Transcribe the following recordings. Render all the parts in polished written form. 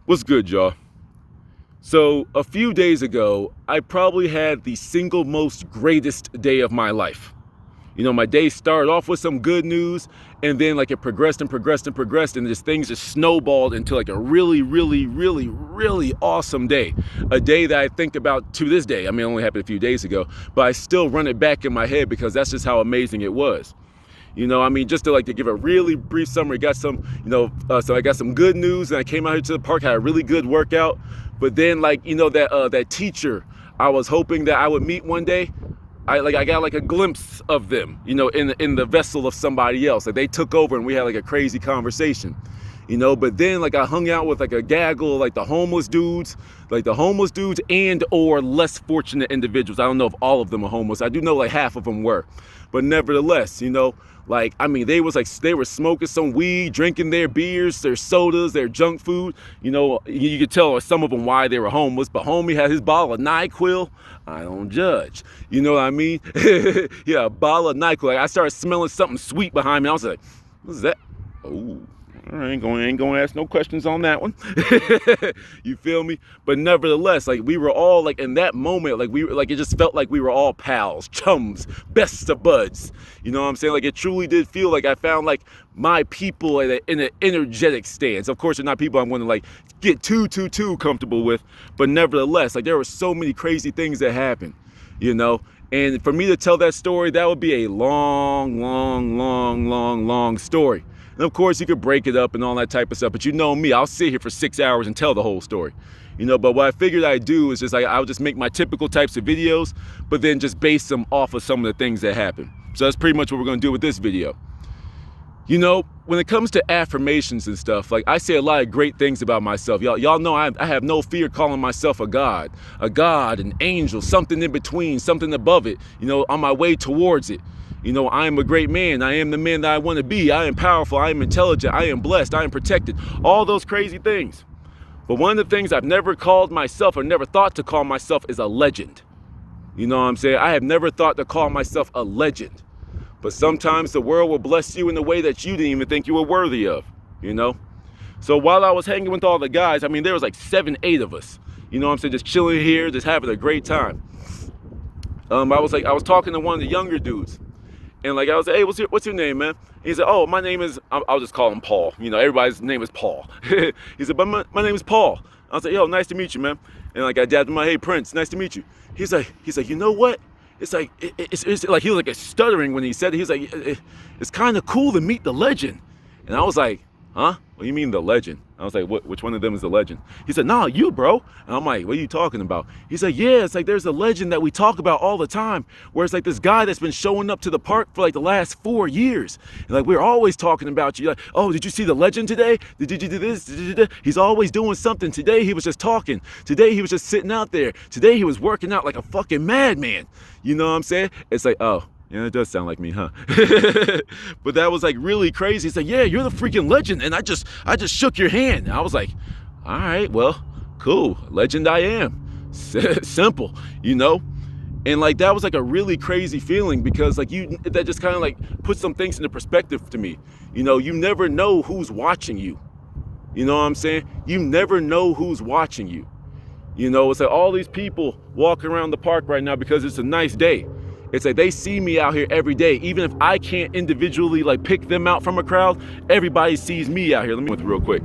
What's good, y'all? So a few days ago, I probably had the single most greatest day of my life. You know, my day started off with some good news, and then like it progressed and progressed and progressed, and just things just snowballed into like a really awesome day. A day that I think about to this day. I mean, it only happened a few days ago, but I still run it back in my head because that's just how amazing it was. You know, I mean, just to give a really brief summary, got some, so I got some good news, and I came out here to the park, had a really good workout. But then, that teacher I was hoping that I would meet one day, I got like a glimpse of them, in the vessel of somebody else. Like they took over, and we had like a crazy conversation. But then like I hung out with like a gaggle of like the homeless dudes and or less fortunate individuals. I don't know if all of them are homeless. I do know like half of them were, but nevertheless, they were smoking some weed, drinking their beers, their sodas, their junk food. You could tell some of them why they were homeless, but homie had his bottle of NyQuil. I don't judge. You know what I mean? Yeah, a bottle of NyQuil. Like I started smelling something sweet behind me. I was like, what's that? Oh. I ain't gonna ask no questions on that one. You feel me? But nevertheless, like we were all like in that moment, it just felt like we were all pals, chums, best of buds. You know what I'm saying? Like it truly did feel like I found like my people in an energetic stance. Of course, they're not people I'm going to like get too comfortable with, but nevertheless, like there were so many crazy things that happened, And for me to tell that story, that would be a long story. And of course, you could break it up and all that type of stuff. But you know me, I'll sit here for 6 hours and tell the whole story. But what I figured I'd do is just I'll just make my typical types of videos, but then just base them off of some of the things that happen. So that's pretty much what we're going to do with this video. When it comes to affirmations and stuff, like I say a lot of great things about myself. Y'all know I have no fear calling myself a god, an angel, something in between, something above it, on my way towards it. I am a great man. I am the man that I want to be. I am powerful. I am intelligent. I am blessed. I am protected. All those crazy things. But one of the things I've never called myself or never thought to call myself is a legend. You know what I'm saying? I have never thought to call myself a legend. But sometimes the world will bless you in a way that you didn't even think you were worthy of, So while I was hanging with all the guys, there was like 7, 8 of us. Just chilling here, just having a great time. I was talking to one of the younger dudes. And like I was like, hey, what's your name, man? And he said, oh, my name is, I'll just call him Paul. Everybody's name is Paul. He said, but my name is Paul. I was like, yo, nice to meet you, man. And like I dabbed him, hey, Prince, nice to meet you. He's like, you know what? It's like, it's like he was like stuttering when he said it. He was like, it's kind of cool to meet the legend. And I was like, huh? What do you mean the legend? I was like, which one of them is the legend? He said, nah, you, bro. And I'm like, what are you talking about? He's like, yeah, it's like there's a legend that we talk about all the time, where it's like this guy that's been showing up to the park for like the last 4 years. And like, we're always talking about you. Like, oh, did you see the legend today? Did you do this? He's always doing something. Today he was just talking. Today he was just sitting out there. Today he was working out like a fucking madman. You know what I'm saying? It's like, oh. Yeah, it does sound like me, huh? But that was like really crazy. He's like, yeah, you're the freaking legend. And I just shook your hand. And I was like, all right, well, cool. Legend I am. Simple, And like, that was like a really crazy feeling because like that just kind of like put some things into perspective to me. You never know who's watching you. You know what I'm saying? You never know who's watching you. It's like all these people walking around the park right now because it's a nice day. It's like they see me out here every day. Even if I can't individually like pick them out from a crowd, everybody sees me out here. Let me go real quick.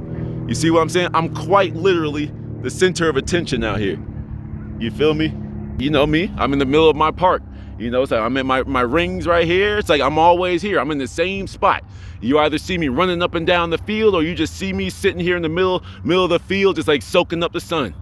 You see what I'm saying? I'm quite literally the center of attention out here. You feel me? You know me, I'm in the middle of my park. It's like I'm in my rings right here. It's like I'm always here. I'm in the same spot. You either see me running up and down the field or you just see me sitting here in the middle of the field just like soaking up the sun,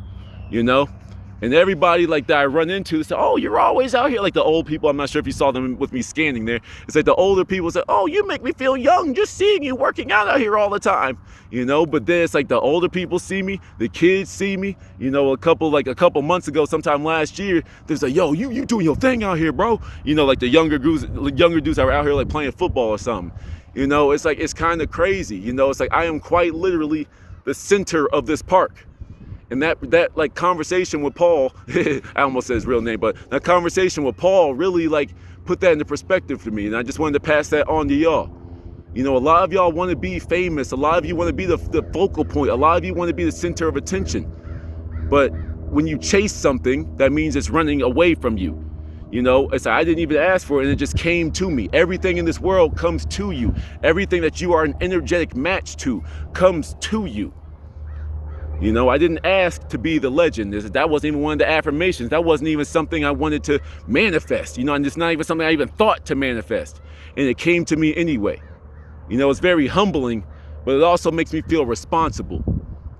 And everybody like that I run into, they say, oh, you're always out here. Like the old people, I'm not sure if you saw them with me scanning there. It's like the older people say, oh, you make me feel young just seeing you working out here all the time. But then it's like the older people see me, the kids see me, a couple months ago, sometime last year, they say, yo, you doing your thing out here, bro. Like the younger dudes that were out here like playing football or something. It's like, it's kind of crazy. It's like I am quite literally the center of this park. And that like conversation with Paul, I almost said his real name, but that conversation with Paul really like put that into perspective for me. And I just wanted to pass that on to y'all. You know, a lot of y'all want to be famous. A lot of you want to be the focal point. A lot of you want to be the center of attention. But when you chase something, that means it's running away from you. You know, it's like I didn't even ask for it and it just came to me. Everything in this world comes to you. Everything that you are an energetic match to comes to you. You know, I didn't ask to be the legend. That wasn't even one of the affirmations. That wasn't even something I wanted to manifest. You know, and it's not even something I even thought to manifest. And it came to me anyway. You know, it's very humbling, but it also makes me feel responsible.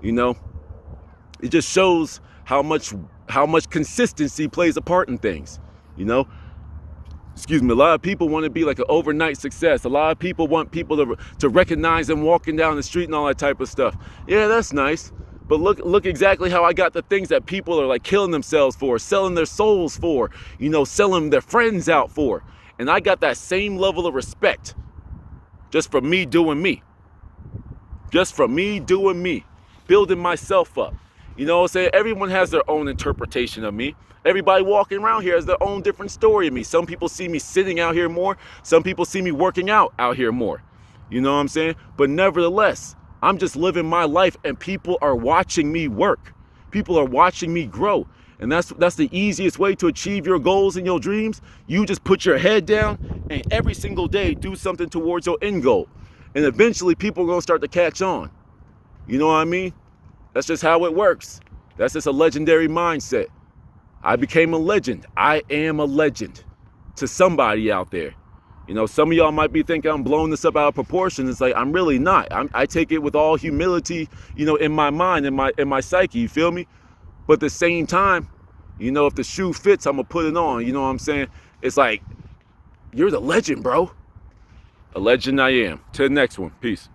You know, it just shows how much consistency plays a part in things. You know, excuse me, a lot of people want to be like an overnight success. A lot of people want people to recognize them walking down the street and all that type of stuff. Yeah, that's nice. But look exactly how I got the things that people are like killing themselves for, selling their souls for, you know, selling their friends out for. And I got that same level of respect just from me doing me. Just from me doing me, building myself up. You know what I'm saying? Everyone has their own interpretation of me. Everybody walking around here has their own different story of me. Some people see me sitting out here more. Some people see me working out here more. You know what I'm saying? But nevertheless, I'm just living my life and people are watching me work. People are watching me grow. And that's the easiest way to achieve your goals and your dreams. You just put your head down and every single day do something towards your end goal. And eventually people are going to start to catch on. You know what I mean? That's just how it works. That's just a legendary mindset. I became a legend. I am a legend to somebody out there. You know, some of y'all might be thinking I'm blowing this up out of proportion. It's like, I'm really not. I take it with all humility, you know, in my mind, in my psyche, you feel me? But at the same time, you know, if the shoe fits, I'm going to put it on. You know what I'm saying? It's like, you're the legend, bro. A legend I am. To the next one. Peace.